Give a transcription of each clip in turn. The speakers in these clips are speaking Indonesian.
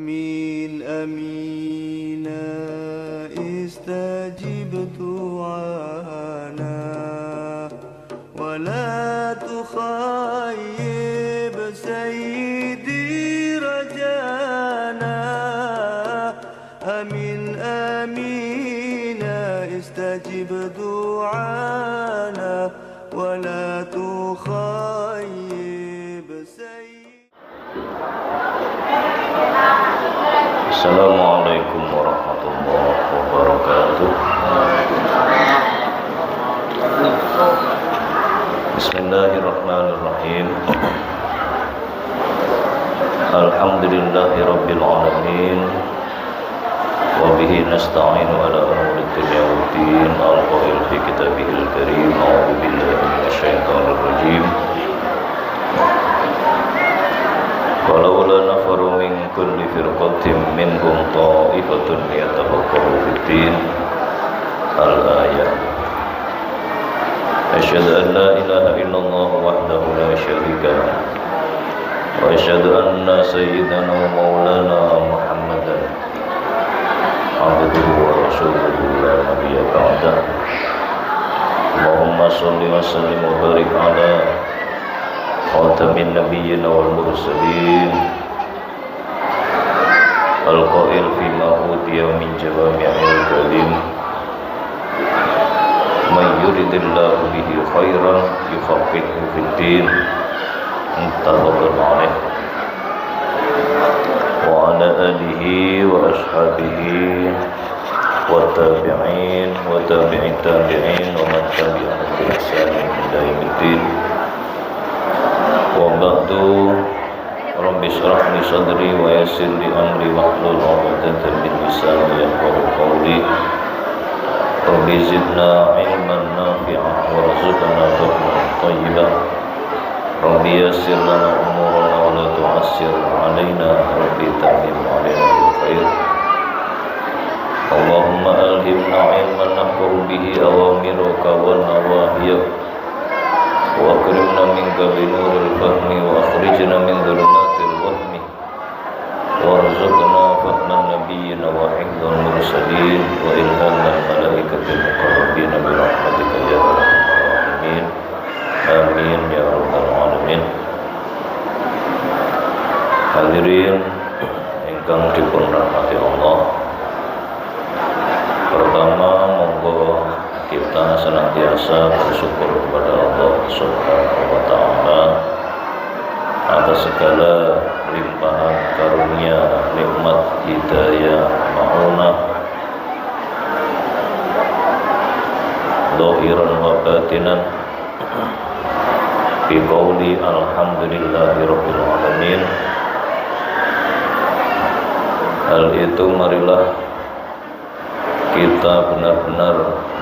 آمين آمين استجب دعانا ولا تخيب سيدي رجانا آمين آمين استجب دعانا ولا تخيب سيدي. Assalamualaikum warahmatullahi wabarakatuh. Bismillahirrahmanirrahim. Alhamdulillahi rabbil alamin. Wa bihi nasta'inu ala umuri dunya waddin. Al-qail fi kitabihil karim. A'udzu billahi minasyaitonir rajim. Walaula nafaru min kulli firqatin minhum ta'ifatun yatafaqahu fid-din. Al-ayat. Asyhadu an la ilaha illallah wahdahu la syarika lah. Wa asyhadu anna sayyidana wa maulana Muhammadan abduhu wa rasuluhu la nabiyya ba'dah. Allahumma shalli wa sallim wa barik ala khatamin nabiyyin wal mursalin al-qail fi ma utiya min jawami'il kalim man yuridillahu bihi khairan yufaqihu fid din muttafaqun alaih wa ala alihi wa ashabihi wa tabi'in wa tabi'it tabi'in wa man tabi'ahum bi ihsanin ila yaumiddin. Wa ba'du, rabbi shrah li sadri wa yassir li amri wahlul 'uqdatam min lisani yafqahu qawli. Rabbi zidna ilman nafi'an warzuqna fahman thayyiban. Rabbi yassir lana umurana wa la tu'assir 'alaina. Rabbi tammim 'alaina bil khair. Allahumma alhimna ilman nafqahu bihi awamiruka wa nawahiyak. Wa akrimna minka binuril fahmi wa akhrijna min dhulumatil wahmi warzuqna fahman nabiyyina wa hifdzal mursalin wa ilhamal malaikatil muqarrabin bi rahmatika ya arhamar rahimin. Amin ya rabbal alamin. Hadirin ingkang dipun rahmati Allah, pertama monggo kita senantiasa bersyukur kepada Allah Subhanahu wa ta'ala atas segala limpahan karunia, nikmat, hidayah, ma'unah zahiran wa batinan bi qouli alhamdulillahi rabbil alamin. Hal itu marilah kita benar-benar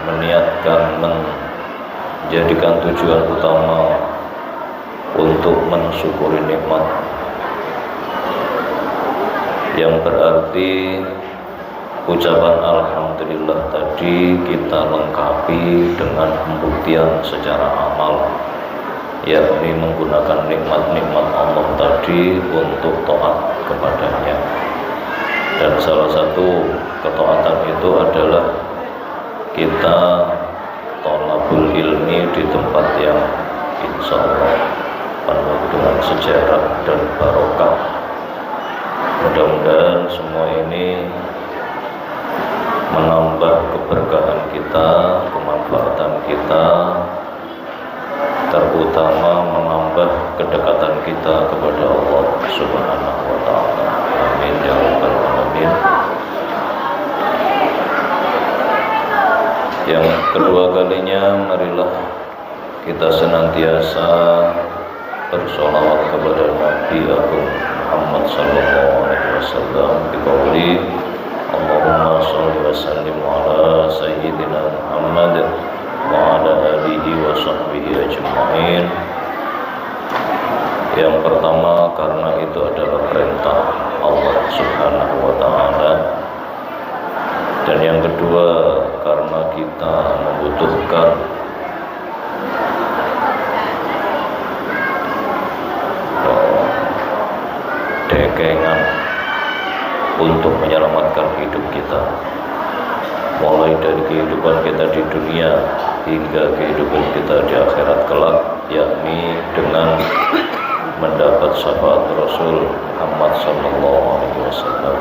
meniatkan, menjadikan tujuan utama untuk mensyukuri nikmat, yang berarti ucapan alhamdulillah tadi kita lengkapi dengan pembuktian secara amal, yakni menggunakan nikmat-nikmat Allah tadi untuk taat kepadanya. Dan salah satu ketaatan itu adalah kita thalabul ilmi di tempat yang insya Allah penuh dengan sejarah dan barokah. Mudah-mudahan semua ini menambah keberkahan kita, kemanfaatan kita, terutama menambah kedekatan kita kepada Allah Subhanahu wa ta'ala. Amin ya rabbal alamin. Yang kedua kalinya, marilah kita senantiasa bersolawat kepada Nabi Agung Muhammad sallallahu alaihi wasallam bi qouli Allahumma shalli wa sallim ala sayyidina Muhammad wa ala alihi wa sahbihi ajma'in. Yang pertama, karena itu adalah perintah Allah Subhanahu wa ta'ala. Dan yang kedua, karena kita membutuhkan dekengan untuk menyelamatkan hidup kita, mulai dari kehidupan kita di dunia hingga kehidupan kita di akhirat kelak, yakni dengan mendapat syafaat Rasul Muhammad SAW.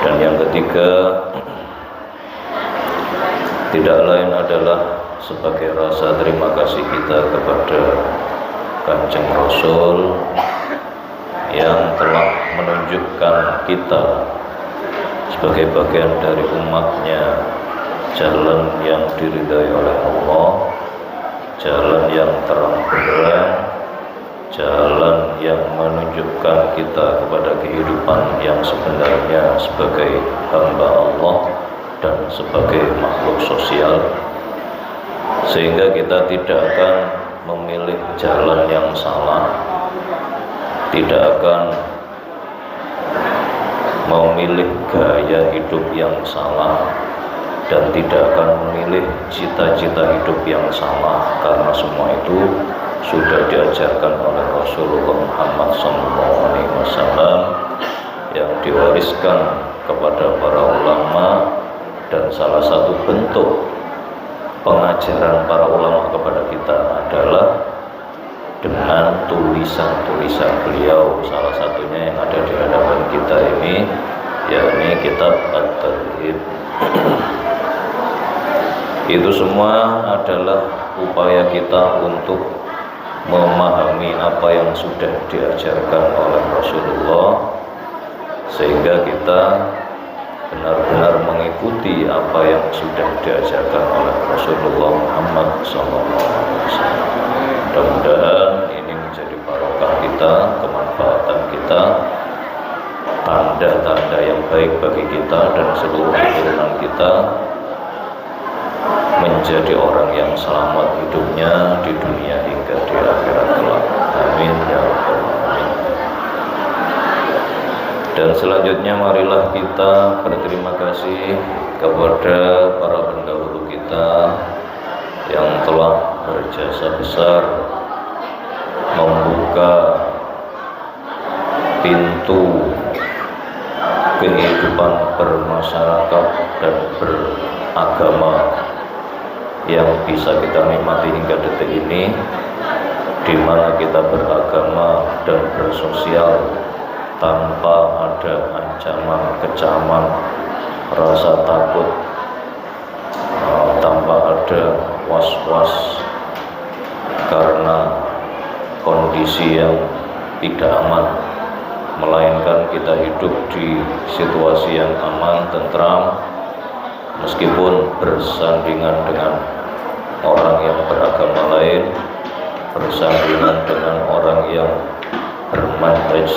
Dan yang ketiga, tidak lain adalah sebagai rasa terima kasih kita kepada Kanjeng Rasul yang telah menunjukkan kita sebagai bagian dari umatnya jalan yang diridhai oleh Allah, jalan yang terang benderang, jalan yang menunjukkan kita kepada kehidupan yang sebenarnya sebagai hamba Allah dan sebagai makhluk sosial, sehingga kita tidak akan memilih jalan yang salah, tidak akan memilih gaya hidup yang salah, dan tidak akan memilih cita-cita hidup yang salah, karena semua itu sudah diajarkan oleh Rasulullah Muhammad SAW yang diwariskan kepada para ulama. Dan salah satu bentuk pengajaran para ulama kepada kita adalah dengan tulisan-tulisan beliau, salah satunya yang ada di hadapan kita ini, yakni kitab At-Targhib. Itu semua adalah upaya kita untuk memahami apa yang sudah diajarkan oleh Rasulullah, sehingga kita benar-benar mengikuti apa yang sudah diajarkan oleh Rasulullah Muhammad SAW. Mudah-mudahan ini menjadi barokah kita, kemanfaatan kita, tanda-tanda yang baik bagi kita dan seluruh keturunan kita menjadi orang yang selamat hidupnya di dunia hingga di akhirat kelak. Amin ya rabbal alamin. Dan selanjutnya marilah kita berterima kasih kepada para pendahulu kita yang telah berjasa besar membuka pintu kehidupan bermasyarakat dan beragama yang bisa kita nikmati hingga detik ini, di mana kita beragama dan bersosial tanpa ada ancaman, kecaman, rasa takut, tanpa ada was-was karena kondisi yang tidak aman, melainkan kita hidup di situasi yang aman, tentram, meskipun bersandingan dengan orang yang beragama lain, bersandingan dengan orang yang bermanhaj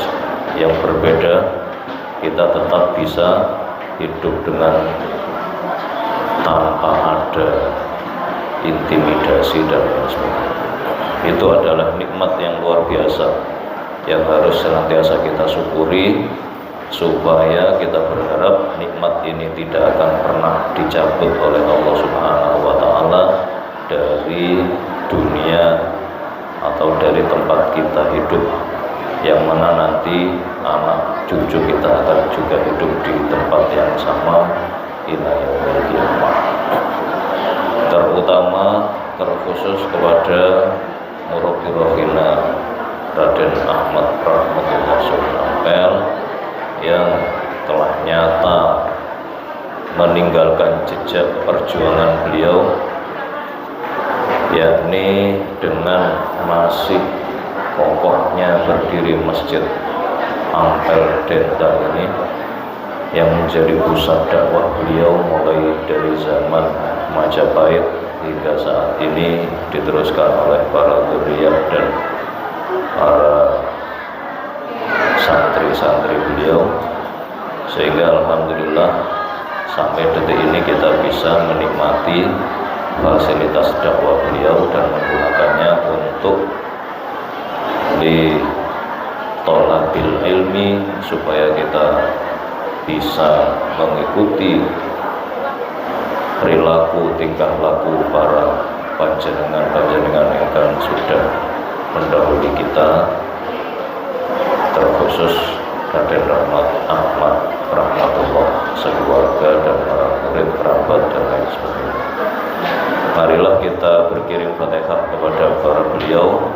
yang berbeda, kita tetap bisa hidup dengan tanpa ada intimidasi dan lain sebagainya. Itu adalah nikmat yang luar biasa yang harus senantiasa kita syukuri, supaya kita berharap nikmat ini tidak akan pernah dicabut oleh Allah Subhanahu wa Ta'ala dari dunia atau dari tempat kita hidup, yang mana nanti anak cucu kita akan juga hidup di tempat yang sama ila yaumil qiyamah. Terutama terkhusus kepada murabbi rohina Raden Ahmad Rahmatullah Ampel yang telah nyata meninggalkan jejak perjuangan beliau, yakni dengan masih kokohnya berdiri Masjid Ampel Denta ini, yang menjadi pusat dakwah beliau mulai dari zaman Majapahit hingga saat ini, diteruskan oleh para dzurriyyah dan para santri-santri beliau, sehingga alhamdulillah sampai detik ini kita bisa menikmati fasilitas dakwah beliau dan menggunakannya untuk di thalabil ilmi, supaya kita bisa mengikuti perilaku tingkah laku para panjenengan-panjenengan yang sudah mendahului kita, terkhusus Raden Rahmat Ahmad rahmatullah, sekeluarga dan para murid, kerabat dan lain sebagainya. Marilah kita berkirim Fatihah kepada para beliau.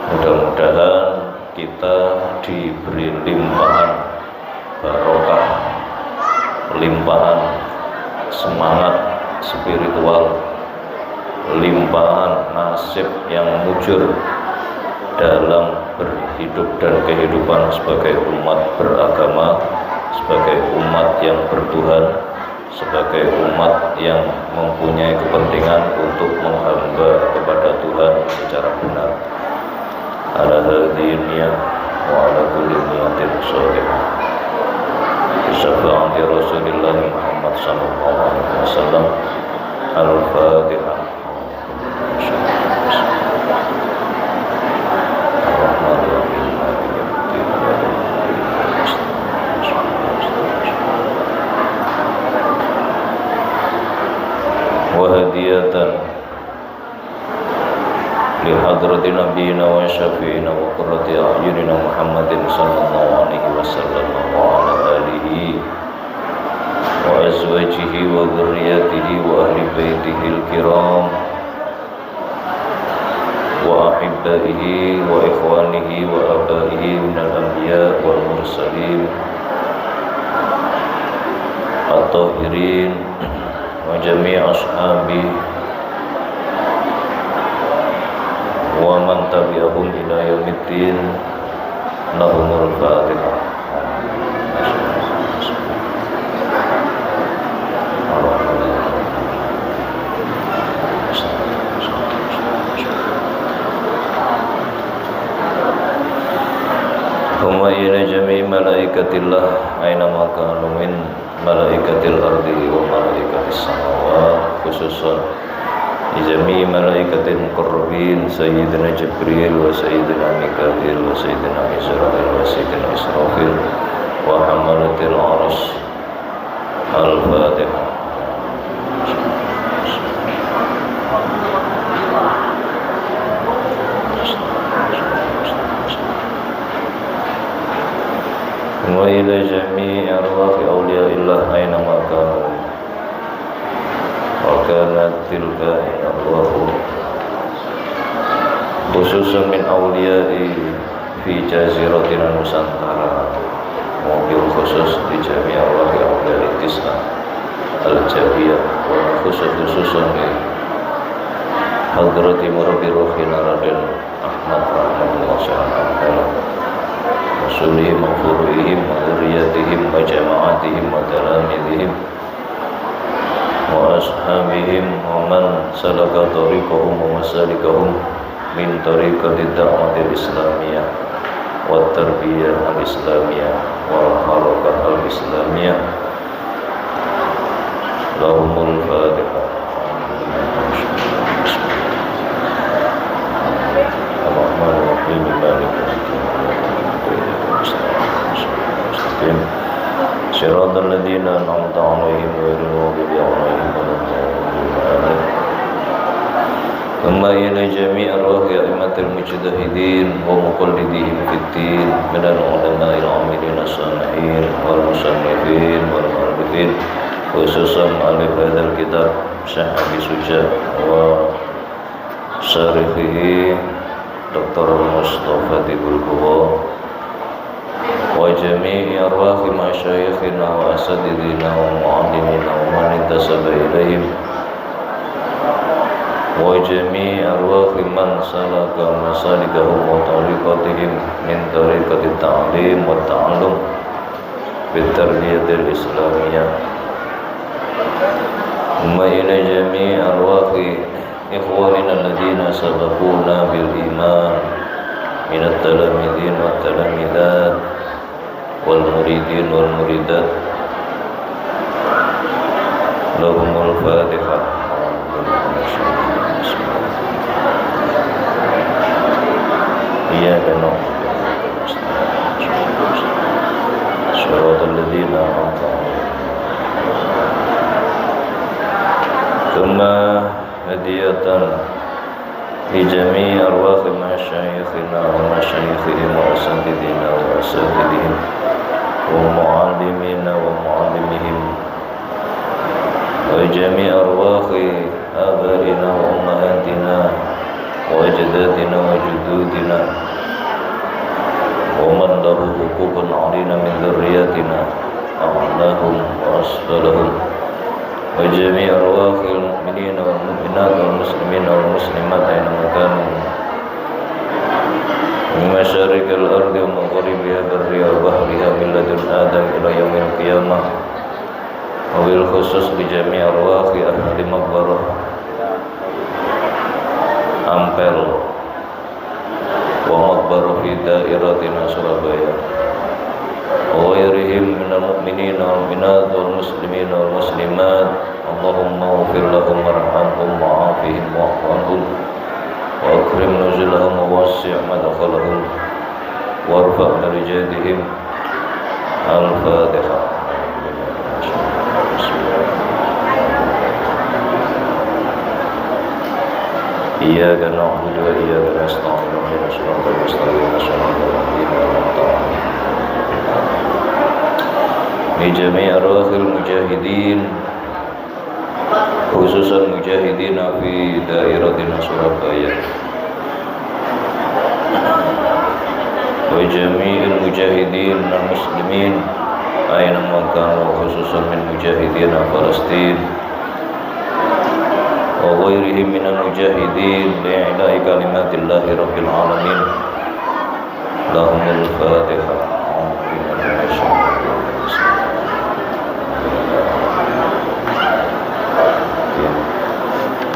Mudah-mudahan kita diberi limpahan barokah, limpahan semangat spiritual, limpahan nasib yang mujur dalam berhidup dan kehidupan sebagai umat beragama, sebagai umat yang bertuhan, sebagai umat yang mempunyai kepentingan untuk menghamba kepada Tuhan secara benar. Ala hadhihi niyah wa ala kulli niyatin shalihah. Bismillahirrahmanirrahim. Rasulullah Muhammad sallallahu alaihi wasallam. Al-Fatihah. وهدية لحضرة نبينا وشفيعنا وقرة أعيننا محمد صلى الله عليه وسلم وعلى آله وأزواجه وذريته وأهل بيته الكرام وأحبائه وإخوانه وآبائه من الأنبياء والمرسلين الطاهرين وجميع أصحابه ومن تبعهم إلى يوم الدين. لهم الفاتحة. ثم إلى جميع ملائكة الله أينما كانوا من ملائكة الأرض وملائكة السماوات، خصوصا لجميع ملائكة المقربين سيدنا جبريل وسيدنا ميكائيل وسيدنا إسرائيل وسيدنا إسرافيل وحملة العرش. الفاتحة. وإلى جميع أرواح أولياء الله أينما كانوا وكانت تلك الأرواح خصوصا من أولياء في جزيرتنا نusantara, mobil khusus di jami' arwah أولياء التسعة الجابية khususan di Hadrati Murabbi Ruhina Raden Ahmad rahmatullah syara'ala Rasulihim wa furu'ihim wa dhurriyatihim wa jama'atihim wa talamidihim wa ashabihim wa man salaka tariqahum wa masalikahum min tariqati da'watil islamiyah wa tarbiyah al-islamiyah wa harakah al-islamiyah. Lahumul Fatihah. Ar-Rahmanir-Rahim. صراط الذين أنعمت عليهم غير المغضوب عليهم ولا الضالين. ثم إلى جميع أرواح أئمة المجتهدين ومقلدين في الدين من العلماء العاملين الصالحين والمصنفين والمؤلفين، خصوصا مؤلف هذا الكتاب Syekh Abi Suja وشارحه Dr. Mustafa Tibul Kuwa وجميع أرواح مشايخنا وأساتذتنا ومعلمينا ومن انتسب إليهم وجميع أرواح من سلك مسالكهم وطريقتهم من طريقة التعليم والتعلم بالتربية الإسلامية. ثم إلى جميع أرواح إخواننا الذين سبقونا بالإيمان من التلاميذين والتلاميذات والمريدين والمريدات. لهم الفاتحة. إياك نعبد صراط الذين أنعمت عليهم. ثم هدية لجميع أرواح ومشايخنا ومشايخهم وأساتذتنا وأساتذتهم ومعلمينا ومعلمهم وجميع أرواح آبائنا وأمهاتنا وأجدادنا وجدودنا ومن له حقوق علينا من ذريتنا أعلاهم وأسفلهم وجميع أرواح المؤمنين والمؤمنات والمسلمين والمسلمات أينما كانوا من مشارق الأرض ومغاربها برها وبحرها من لدن آدم إلى يوم القيامة وبالخصوص بجميع أرواح أهل مقبرة Ampel wa maqbaru fi dairatina Surabaya wa ghairihim minal mu'minina wal mu'minat wal muslimina wal muslimat Allahumma ighfir lahum warhamhum wa'afihim wa'fu anhum wa akrim nuzulahum wa wassi' madkhalahum warfa' darajatihim. Al-Fatihah. Iyyaka na'budu wa iyyaka nasta'in ihdinas siratal mustaqim siratal ladzina an'amta 'alaihim li jami' arwahil mujahidin khususan mujahidin fi dairatina Surabaya wa jami'il mujahidin al muslimin aina kanu khususan min mujahidin Palestin wa ghairihim minal mujahidin li'ila'i kalimatillahi rabbil alamin. Lahumul Fatihah.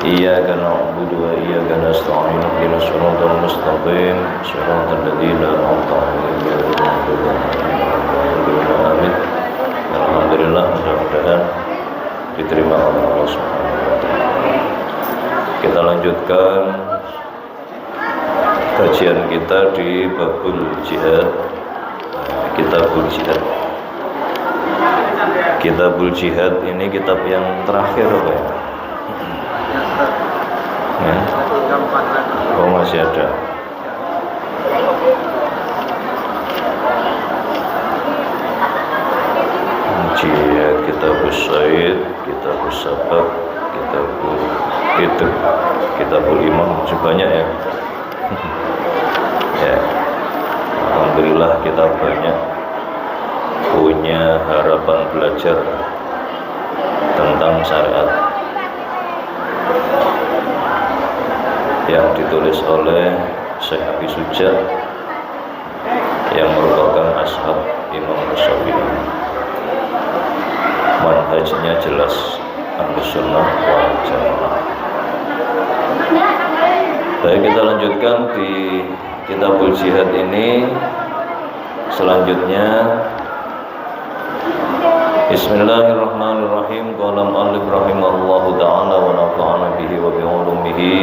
Iyyaka na'budu wa iyyaka nasta'in ihdinas siratal mustaqim siratal ladzina an'amta 'alaihim ghairil maghdubi 'alaihim. Amin. Alhamdulillah, mudah-mudahan diterima oleh Allah Subhanahu wa taala. Kita lanjutkan kajian kita di Babul Jihad, Kitabul Jihad. Kitabul Jihad ini kitab yang terakhir apa ya? Ya? Oh, masih ada. Jihad, Kitabul Said, Kitabul Sabab, Kitabul itu, Kitabul Imam, banyak ya. Ya, alhamdulillah kita banyak punya harapan belajar tentang syariat yang ditulis oleh Syekh Abi Suja yang merupakan ashab Imam Syafi'i. Manhajnya jelas, Ahlus Sunnah wal Jamaah. Baik, kita lanjutkan di Kitabul Jihad ini. Selanjutnya Bismillahirrahmanirrahim. Qala al-mu'allif rahimahullahu ta'ala wa nafa'ana bihi wa bi'ulumihi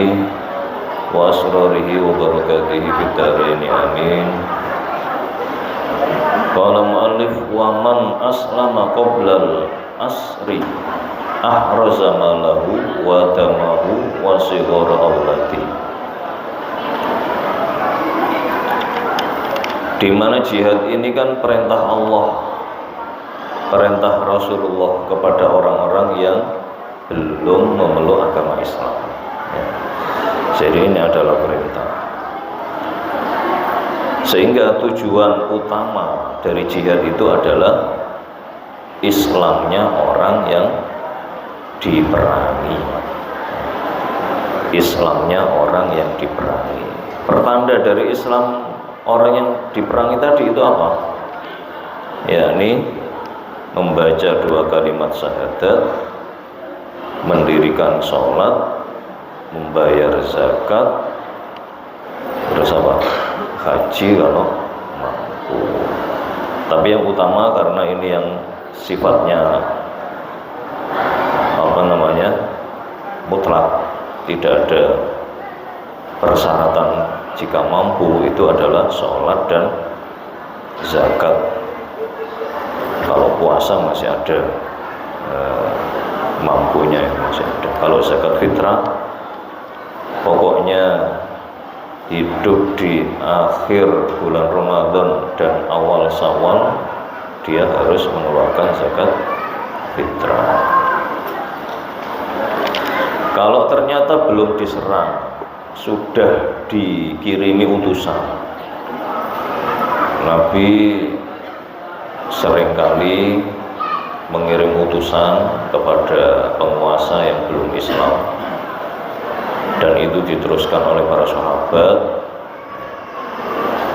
wa asrarihi wa barakatihi fid dharain amin. Qala mu'allif wa man aslama qoblal asri ahraza malahu wa damahu wa sighara auladi. Di mana jihad ini kan perintah Allah, perintah Rasulullah kepada orang-orang yang belum memeluk agama Islam ya. Jadi ini adalah perintah, sehingga tujuan utama dari jihad itu adalah Islamnya orang yang diperangi. Islamnya orang yang diperangi. Pertanda dari Islam orang yang diperangi tadi itu apa? Yakni membaca 2 kalimat syahadat, mendirikan sholat, membayar zakat, terus apa? Haji kalau mampu. Tapi yang utama karena ini yang sifatnya mutlak, tidak ada persyaratan. Jika mampu itu adalah sholat dan zakat. Kalau puasa masih ada mampunya, masih ada. Kalau zakat fitrah pokoknya hidup di akhir bulan Ramadan dan awal Syawal, dia harus mengeluarkan zakat fitrah. Kalau ternyata belum diserang, sudah dikirimi utusan, Nabi seringkali mengirim utusan kepada penguasa yang belum Islam, dan itu diteruskan oleh para sahabat.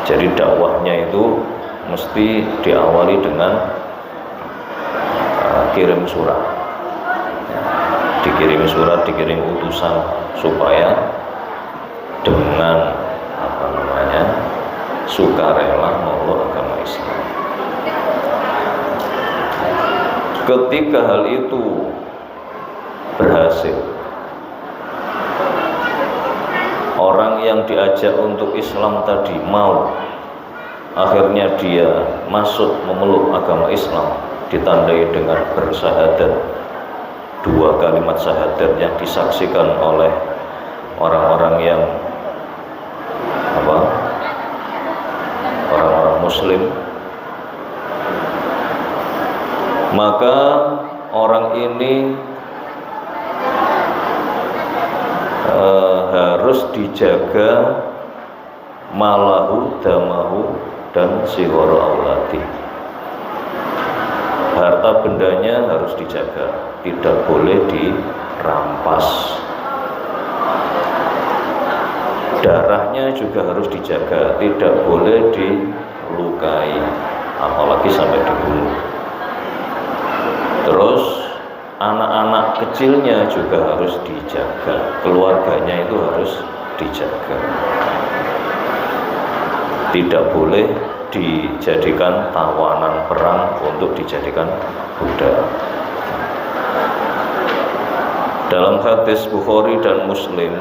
Jadi dakwahnya itu mesti diawali dengan kirim surat, dikirim utusan, supaya dengan sukarela meluk agama Islam. Ketika hal itu berhasil, orang yang diajak untuk Islam tadi mau, akhirnya dia masuk memeluk agama Islam, ditandai dengan bersyahadat, 2 kalimat syahadat yang disaksikan oleh orang-orang yang orang-orang muslim. Maka orang ini harus dijaga malahu, damahu, dan sihoro auladi. Harta bendanya harus dijaga, tidak boleh dirampas. Darahnya juga harus dijaga, tidak boleh dilukai, apalagi sampai dibunuh. Terus anak-anak kecilnya juga harus dijaga, keluarganya itu harus dijaga. Tidak boleh dijadikan tawanan perang untuk dijadikan budak. Dalam hadis Bukhari dan Muslim,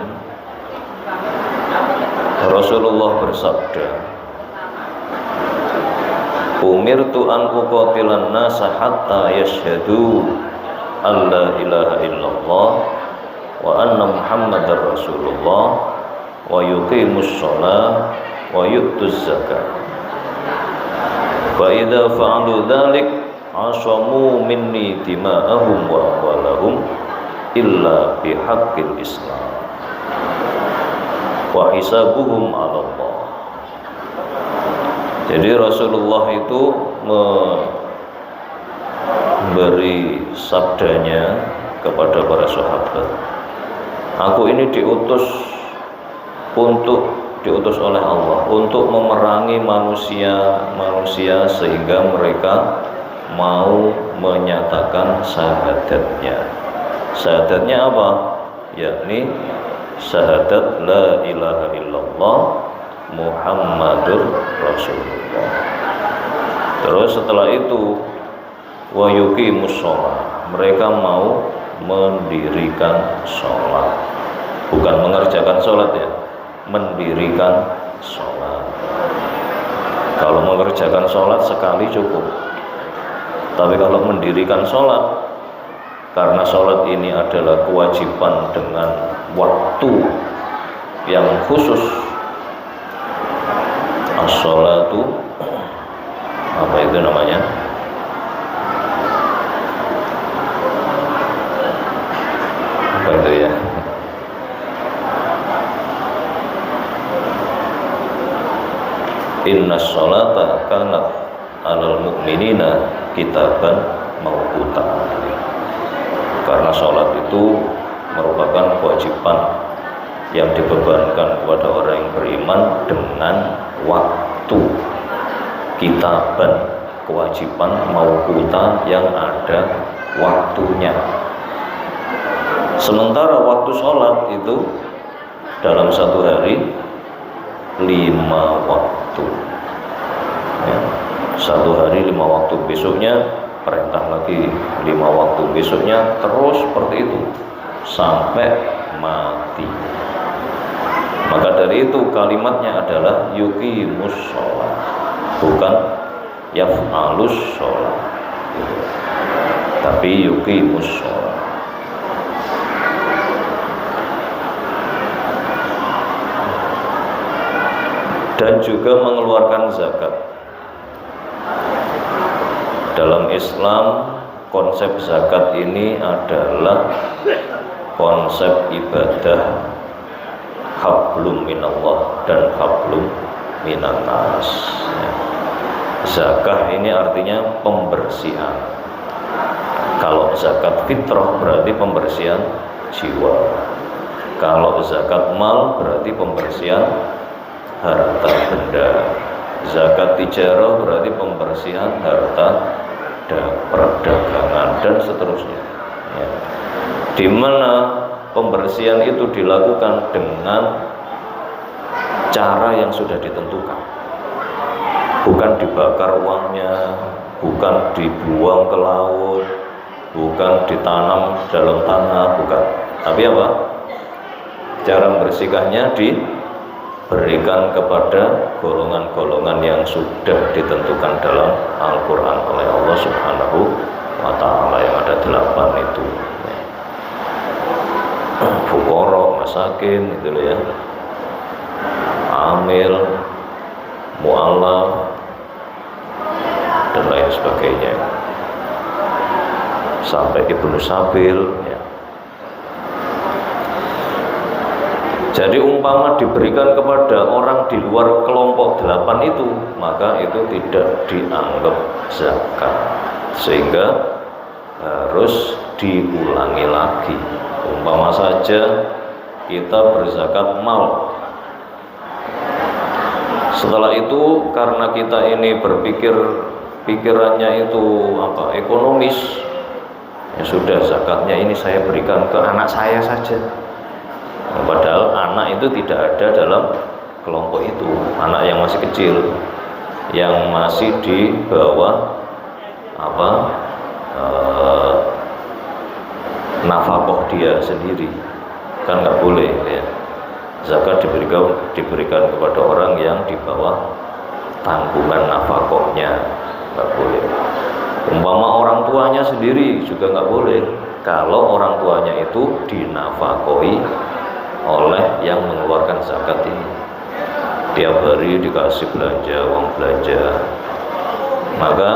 Rasulullah bersabda, "Umirtu an uqatilan nasa hatta yashhadu an la ilaha illallah wa anna Muhammadar Rasulullah wa yuqimus shalah wa yu'tuz zakat. Fa idza fa'alu dzalik asamu minni dima'ahum wa amwalahum illa bihaqqil Islam wa hisabuhum 'ala Allah." Jadi Rasulullah itu memberi sabdanya kepada para sahabat, aku ini diutus oleh Allah untuk memerangi manusia sehingga mereka mau menyatakan syahadatnya. Syahadatnya apa? Yakni syahadat la ilaha illallah Muhammadur Rasulullah. Terus setelah itu wa yuqimus shalah, mereka mau mendirikan sholat, bukan mengerjakan sholat ya, mendirikan sholat. Kalau mengerjakan sholat sekali cukup, tapi kalau mendirikan sholat, karena sholat ini adalah kewajiban dengan waktu yang khusus. As-sholatu, apa itu namanya? Apa itu ya? Inna sholata kanat alal mu'minina kitaban mawquta. Karena sholat itu merupakan kewajiban yang dibebankan kepada orang yang beriman dengan waktu, kitaban, kewajiban mawquta yang ada waktunya. Sementara waktu sholat itu dalam satu hari 5 waktu ya. Satu hari 5 waktu, besoknya perintah lagi 5 waktu, besoknya terus seperti itu sampai mati. Maka dari itu kalimatnya adalah yuqimus sholat, bukan yaf'alus sholat, tapi yuqimus sholat. dan juga mengeluarkan zakat. Dalam Islam, konsep zakat ini adalah konsep ibadah hablum minallah dan hablum minannas. Zakah ini artinya pembersihan. Kalau zakat fitrah berarti pembersihan jiwa. Kalau zakat mal berarti pembersihan harta benda. Zakat tijarah berarti pembersihan harta perdagangan dan seterusnya. Ya. Di mana pembersihan itu dilakukan dengan cara yang sudah ditentukan, bukan dibakar uangnya, bukan dibuang ke laut, bukan ditanam dalam tanah, bukan. Tapi apa? Cara membersihkannya diberikan kepada golongan-golongan yang sudah ditentukan dalam Al-Quran oleh Allah Subhanahu wa Ta'ala, yang ada 8 itu. Fuqara, masakin, gitu loh ya, amil, mu'allaf, dan lain sebagainya, sampai ibnu sabil ya. Jadi umpama diberikan kepada orang di luar kelompok 8 itu, maka itu tidak dianggap zakat, sehingga harus diulangi lagi. Umpama saja kita berzakat mal, setelah itu karena kita ini pikirannya itu ekonomis, ya sudah, zakatnya ini saya berikan ke anak saya saja. Padahal anak itu tidak ada dalam kelompok itu. Anak yang masih kecil, yang masih di bawah nafkah dia sendiri, kan nggak boleh ya. Zakat diberikan kepada orang yang di bawah tanggungan nafkahnya, nggak boleh. Umpama orang tuanya sendiri juga nggak boleh, kalau orang tuanya itu dinafkahi oleh yang mengeluarkan zakat ini. Tiap hari dikasih belanja, uang belanja, maka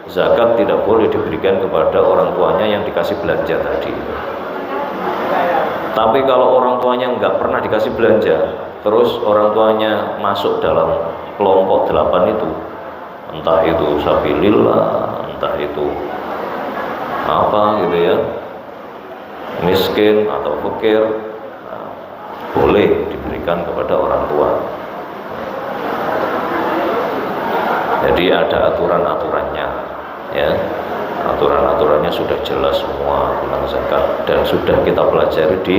zakat tidak boleh diberikan kepada orang tuanya yang dikasih belanja tadi. Tapi kalau orang tuanya nggak pernah dikasih belanja, terus orang tuanya masuk dalam kelompok 8 itu, entah itu sabilillah, entah itu gitu ya, miskin atau fakir, boleh diberikan kepada orang tua. Jadi ada aturan-aturannya ya, aturan-aturannya sudah jelas semua tentang zakat dan sudah kita pelajari di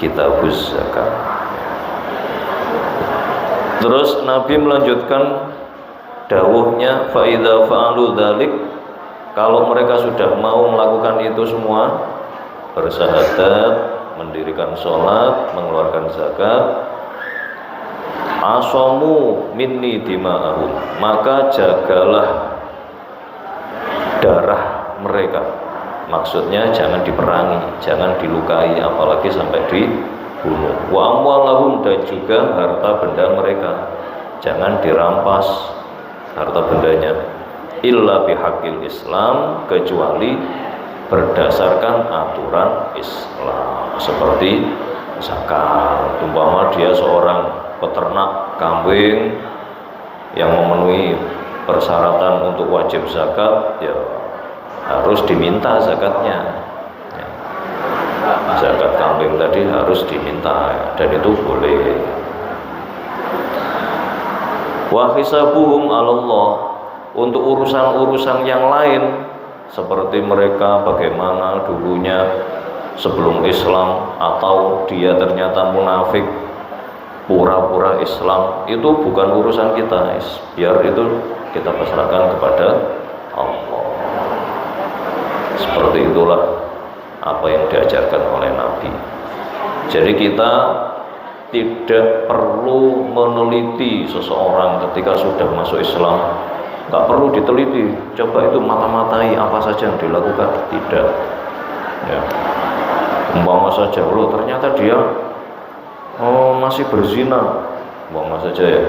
Kitabuz Zakat. Terus Nabi melanjutkan dawuhnya, fa idza fa'alu dzalik, kalau mereka sudah mau melakukan itu semua, bersyahadat, mendirikan sholat, mengeluarkan zakat, asomu minni dima'ahum, maka jagalah darah mereka. Maksudnya jangan diperangi, jangan dilukai, apalagi sampai dibunuh. Wa amwalahum, dan juga harta benda mereka, jangan dirampas harta bendanya. Illa bihaqil Islam, kecuali berdasarkan aturan Islam, seperti zakat. Umpama dia seorang peternak kambing yang memenuhi persyaratan untuk wajib zakat, ya harus diminta zakatnya ya. Zakat kambing tadi harus diminta, dan itu boleh. Wa hisabuhum 'alallah, untuk urusan-urusan yang lain seperti mereka bagaimana dulunya sebelum Islam, atau dia ternyata munafik pura-pura Islam, itu bukan urusan kita, biar itu kita pasrahkan kepada Allah. Seperti itulah apa yang diajarkan oleh Nabi. Jadi kita tidak perlu meneliti seseorang ketika sudah masuk Islam, nggak perlu diteliti, coba itu mata-matai apa saja yang dilakukan, tidak ya. Umpama saja, ternyata dia masih berzina, Buang saja ya.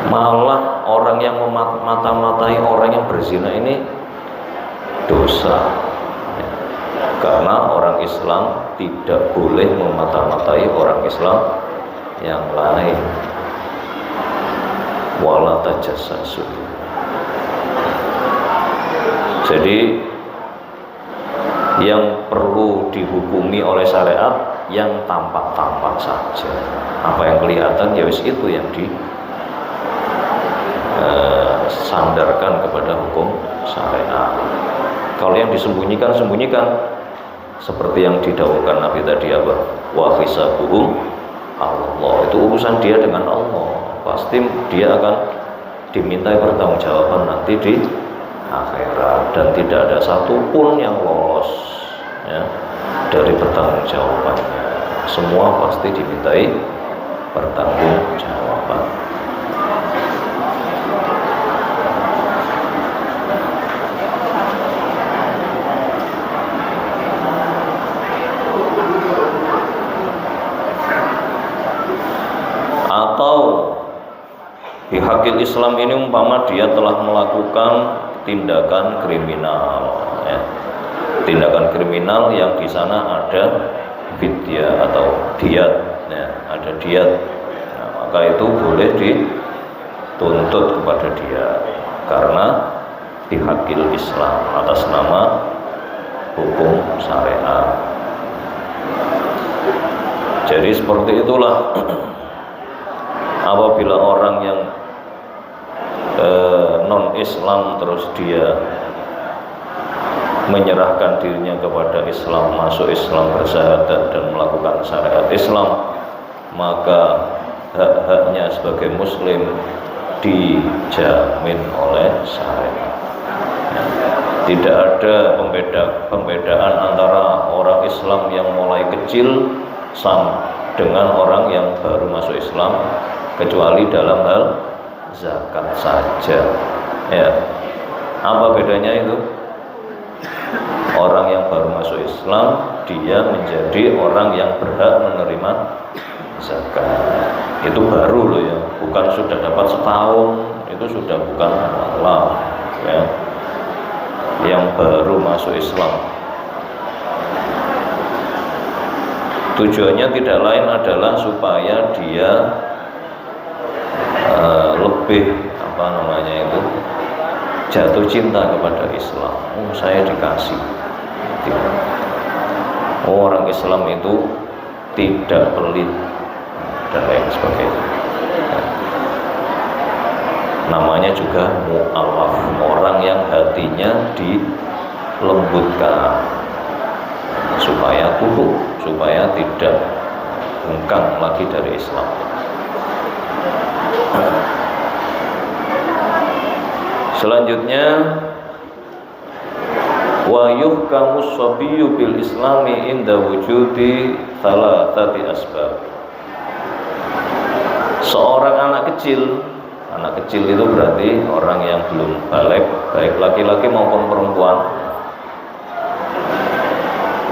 Malah orang yang memata-matai orang yang berzina ini dosa. Karena orang Islam tidak boleh memata-matai orang Islam yang lain. Wala tajassasu. Jadi yang perlu dihukumi oleh syariat yang tampak-tampak saja. Apa yang kelihatan ya wis itu yang sandarkan kepada hukum syariat. Kalau yang disembunyikan seperti yang didhawuhkan Nabi tadi apa? Wa hisabuhum Allah. Itu urusan dia dengan Allah. Pasti dia akan dimintai pertanggungjawaban nanti di akhirat dan tidak ada satupun yang lolos ya, dari pertanggungjawabannya. Semua pasti dimintai pertanggungjawaban. Atau bihaqil Islam ini umpama dia telah melakukan tindakan kriminal ya. Tindakan kriminal yang di sana ada fidyah atau diat ya, ada diat. Nah, maka itu boleh dituntut kepada dia karena bihaqil Islam atas nama hukum syariat. Jadi seperti itulah apabila orang yang non-Islam terus dia menyerahkan dirinya kepada Islam, masuk Islam, bersyahadat dan melakukan syariat Islam, maka hak-haknya sebagai muslim dijamin oleh syariat. Tidak ada pembedaan antara orang Islam yang mulai kecil dengan orang yang baru masuk Islam, kecuali dalam hal zakat saja ya. Apa bedanya itu? Orang yang baru masuk Islam dia menjadi orang yang berhak menerima zakat. Itu baru loh ya, bukan sudah dapat setahun, itu sudah bukan halal ya. Yang baru masuk Islam tujuannya tidak lain adalah supaya dia lebih jatuh cinta kepada Islam. Oh, saya dikasih. Orang Islam itu tidak pelit dan lain sebagainya. Namanya juga mu'alaf, orang yang hatinya dilembutkan supaya kukuh, supaya tidak hengkang lagi dari Islam. Selanjutnya, wa yuhkamu sabiyyu bil islami inda wujudi thalathati asbab. Seorang anak kecil itu berarti orang yang belum baligh, baik laki-laki maupun perempuan.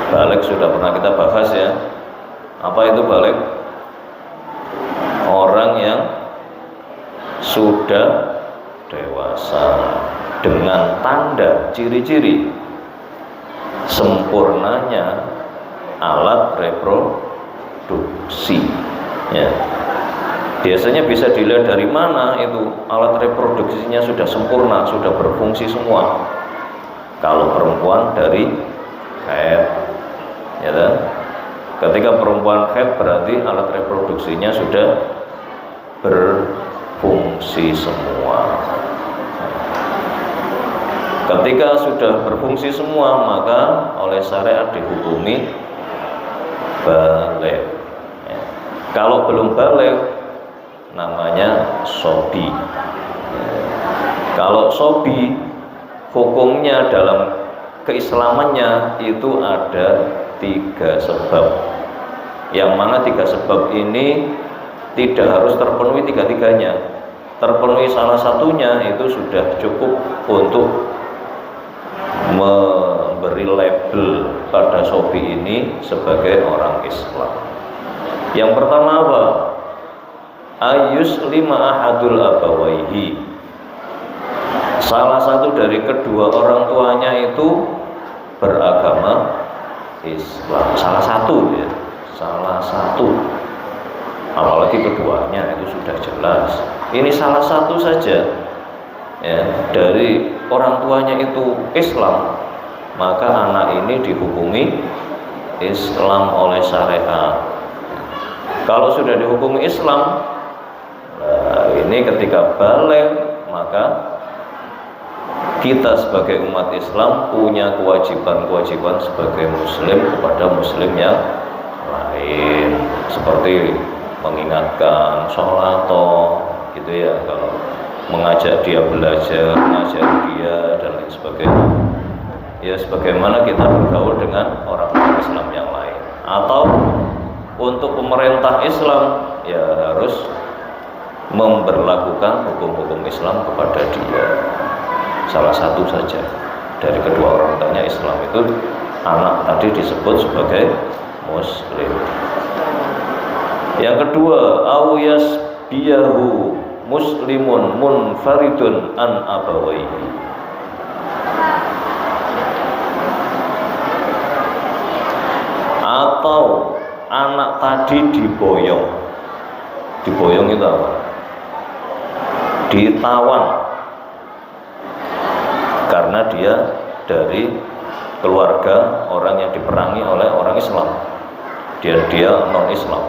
Baligh sudah pernah kita bahas ya. Apa itu baligh? Orang yang sudah dewasa dengan tanda ciri-ciri sempurnanya alat reproduksi ya. Biasanya bisa dilihat dari mana itu alat reproduksinya sudah sempurna, sudah berfungsi semua. Kalau perempuan dari haid ya kan? Ketika perempuan haid berarti alat reproduksinya sudah berfungsi semua. Ketika sudah berfungsi semua, maka oleh syariat dihukumi baligh. Ya. Kalau belum baligh, namanya sobi. Ya. Kalau sobi, hukumnya dalam keislamannya itu ada 3 sebab. Yang mana 3 sebab ini tidak harus terpenuhi 3-tiganya. Terpenuhi salah satunya itu sudah cukup untuk memberi label pada sobi ini sebagai orang Islam. Yang pertama apa? Ayuslima ahadul abawaihi. Salah satu dari kedua orang tuanya itu beragama Islam. Salah satu ya, salah satu. Apalagi keduanya itu sudah jelas. Ini salah satu saja ya, dari orang tuanya itu Islam, maka anak ini dihukumi Islam oleh syariat. Kalau sudah dihukumi Islam, nah ini ketika balik, maka kita sebagai umat Islam punya kewajiban-kewajiban sebagai muslim kepada muslim yang lain, seperti mengingatkan sholat gitu ya, kalau mengajak dia belajar, mengajak dia dan lain sebagainya. Ya sebagaimana kita bergaul dengan orang-orang Islam yang lain. Atau untuk pemerintah Islam ya harus memberlakukan hukum-hukum Islam kepada dia. Salah satu saja dari kedua orang tuanya Islam itu anak tadi disebut sebagai muslim. Yang kedua, awyas biyahu muslimun munfaridun an abawaihi. Atau anak tadi diboyong. Diboyong itu apa? Ditawan karena dia dari keluarga orang yang diperangi oleh orang Islam. Dia non-Islam.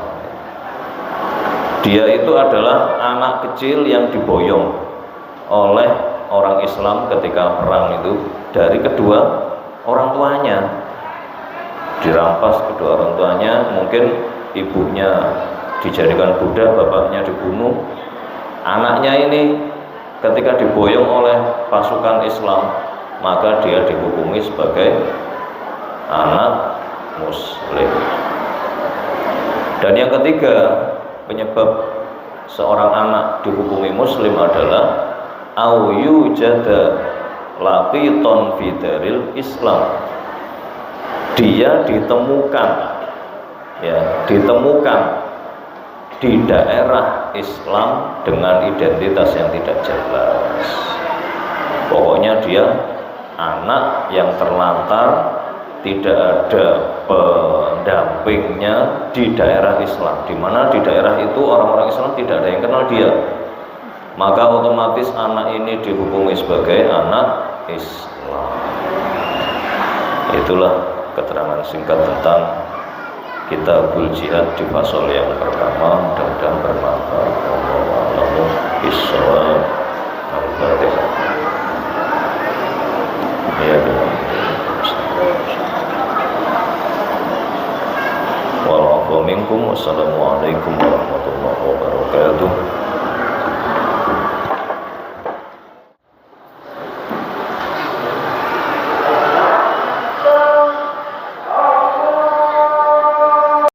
Dia itu adalah anak kecil yang diboyong oleh orang Islam ketika perang itu dari kedua orang tuanya. Dirampas kedua orang tuanya, mungkin ibunya dijadikan budak, bapaknya dibunuh. Anaknya ini ketika diboyong oleh pasukan Islam, maka dia dihukumi sebagai anak muslim. Dan yang ketiga, penyebab seorang anak dihukumi muslim adalah au yujada laqiton fi daril Islam. Dia ditemukan di daerah Islam dengan identitas yang tidak jelas. Pokoknya dia anak yang terlantar, tidak ada pendampingnya di daerah Islam, di mana di daerah itu orang-orang Islam tidak ada yang kenal dia, maka otomatis anak ini dihukumi sebagai anak Islam. Itulah keterangan singkat tentang Kitabul Jihad di pasal yang pertama. Mudah-mudahan bermanfaat. Wallahu a'lam. Al-Fatihah. Ya, wa'alaikum warahmatullahi wabarakatuh.